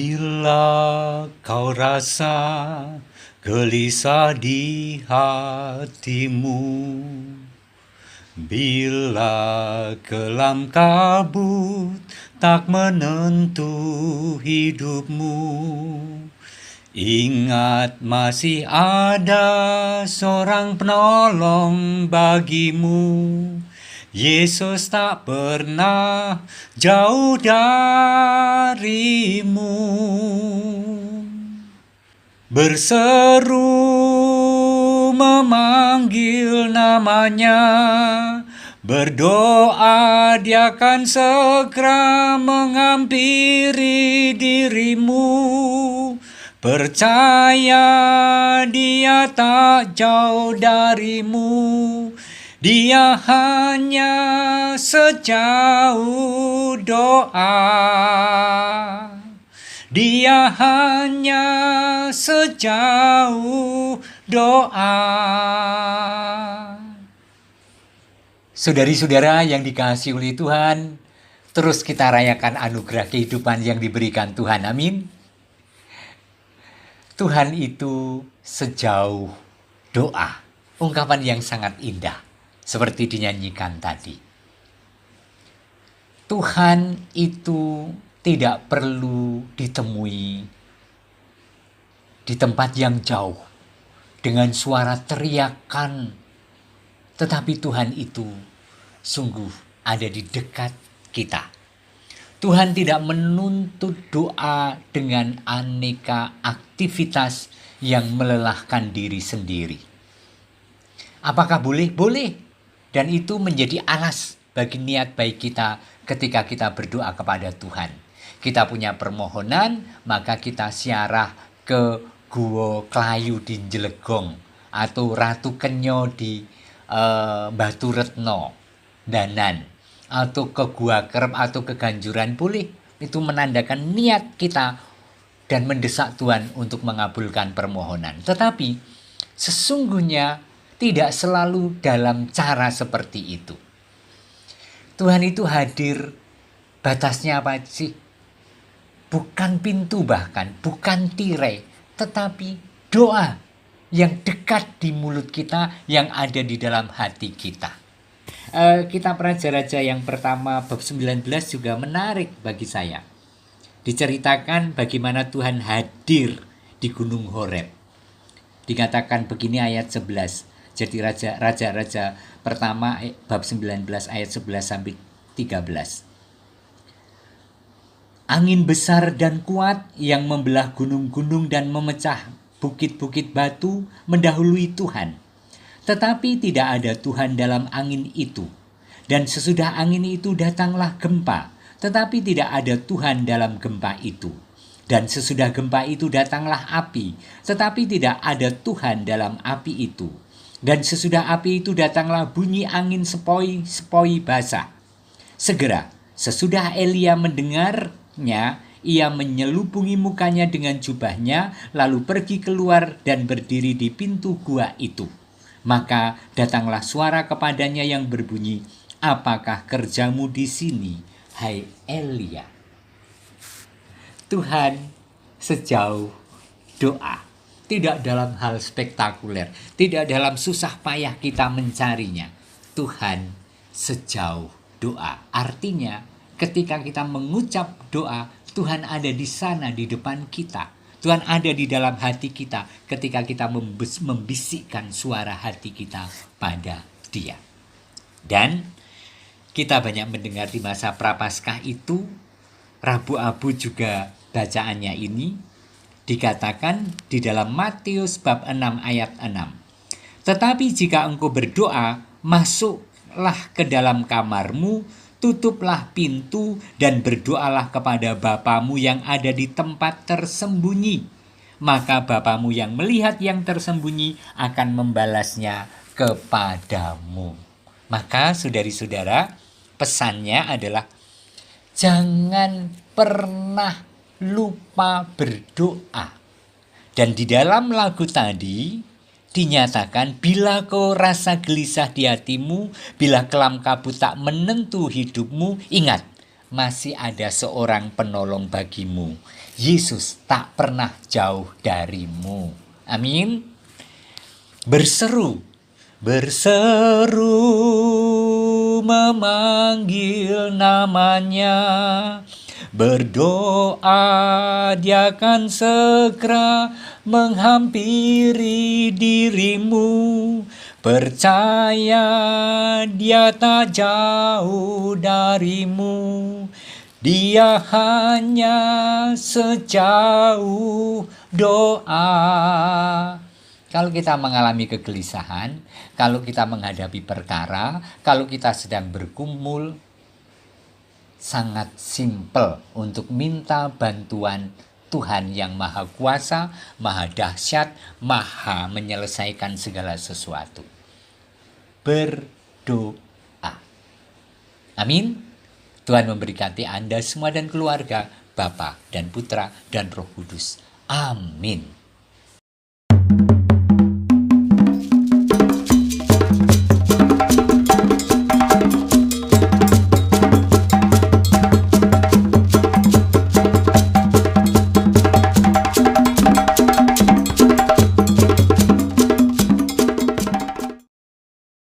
Bila kau rasa gelisah di hatimu, bila kelam kabut tak menentu hidupmu, ingat masih ada seorang penolong bagimu. Yesus tak pernah jauh darimu. Berseru memanggil namanya, berdoa dia akan segera menghampiri dirimu. Percaya dia tak jauh darimu, dia hanya sejauh doa. Dia hanya sejauh doa. Saudari-saudara yang dikasihi oleh Tuhan, terus kita rayakan anugerah kehidupan yang diberikan Tuhan. Amin. Tuhan itu sejauh doa. Ungkapan yang sangat indah, seperti dinyanyikan tadi. Tuhan itu tidak perlu ditemui di tempat yang jauh dengan suara teriakan, tetapi Tuhan itu sungguh ada di dekat kita. Tuhan tidak menuntut doa dengan aneka aktivitas yang melelahkan diri sendiri. Apakah boleh? Boleh. Dan itu menjadi alas bagi niat baik kita ketika kita berdoa kepada Tuhan. Kita punya permohonan, maka kita siarah ke Guwa Klayu di Jelegong atau Ratu Kenyo di Batu Retno, Danan, atau ke Gua Kerep atau ke Ganjuran boleh. Itu menandakan niat kita dan mendesak Tuhan untuk mengabulkan permohonan. Tetapi sesungguhnya tidak selalu dalam cara seperti itu. Tuhan itu hadir, batasnya apa sih? Bukan pintu bahkan, bukan tirai, tetapi doa yang dekat di mulut kita, yang ada di dalam hati kita. Kitab Raja-Raja yang pertama bab 19 juga menarik bagi saya. Diceritakan bagaimana Tuhan hadir di Gunung Horeb. Dikatakan begini ayat 11. Jadi Raja-Raja pertama bab 19 ayat 11 sampai 13. Angin besar dan kuat yang membelah gunung-gunung dan memecah bukit-bukit batu mendahului Tuhan. Tetapi tidak ada Tuhan dalam angin itu. Dan sesudah angin itu datanglah gempa, tetapi tidak ada Tuhan dalam gempa itu. Dan sesudah gempa itu datanglah api, tetapi tidak ada Tuhan dalam api itu. Dan sesudah api itu datanglah bunyi angin sepoi-sepoi basah. Segera, sesudah Elia mendengarnya, ia menyelubungi mukanya dengan jubahnya, lalu pergi keluar dan berdiri di pintu gua itu. Maka datanglah suara kepadanya yang berbunyi, "Apakah kerjamu di sini, hai Elia?" Tuhan sejauh doa. Tidak dalam hal spektakuler, tidak dalam susah payah kita mencarinya. Tuhan sejauh doa. Artinya ketika kita mengucap doa, Tuhan ada di sana di depan kita. Tuhan ada di dalam hati kita ketika kita membisikkan suara hati kita pada Dia. Dan kita banyak mendengar di masa Prapaskah itu, Rabu Abu juga bacaannya ini, dikatakan di dalam Matius bab 6 ayat 6. Tetapi jika engkau berdoa, masuklah ke dalam kamarmu, tutuplah pintu dan berdoalah kepada Bapamu yang ada di tempat tersembunyi. Maka Bapamu yang melihat yang tersembunyi akan membalasnya kepadamu. Maka saudari-saudara, pesannya adalah jangan pernah lupa berdoa. Dan di dalam lagu tadi dinyatakan, bila kau rasa gelisah di hatimu, bila kelam kabut tak menentu hidupmu, ingat, masih ada seorang penolong bagimu. Yesus tak pernah jauh darimu. Amin. Berseru, berseru memanggil namanya. Berdoa, dia akan segera menghampiri dirimu. Percaya, dia tak jauh darimu. Dia hanya sejauh doa. Kalau kita mengalami kegelisahan, kalau kita menghadapi perkara, kalau kita sedang bergumul, sangat simpel untuk minta bantuan Tuhan yang Maha Kuasa, Maha Dahsyat, Maha menyelesaikan segala sesuatu. Berdoa. Amin. Tuhan memberkati Anda semua dan keluarga, Bapa dan Putra dan Roh Kudus. Amin.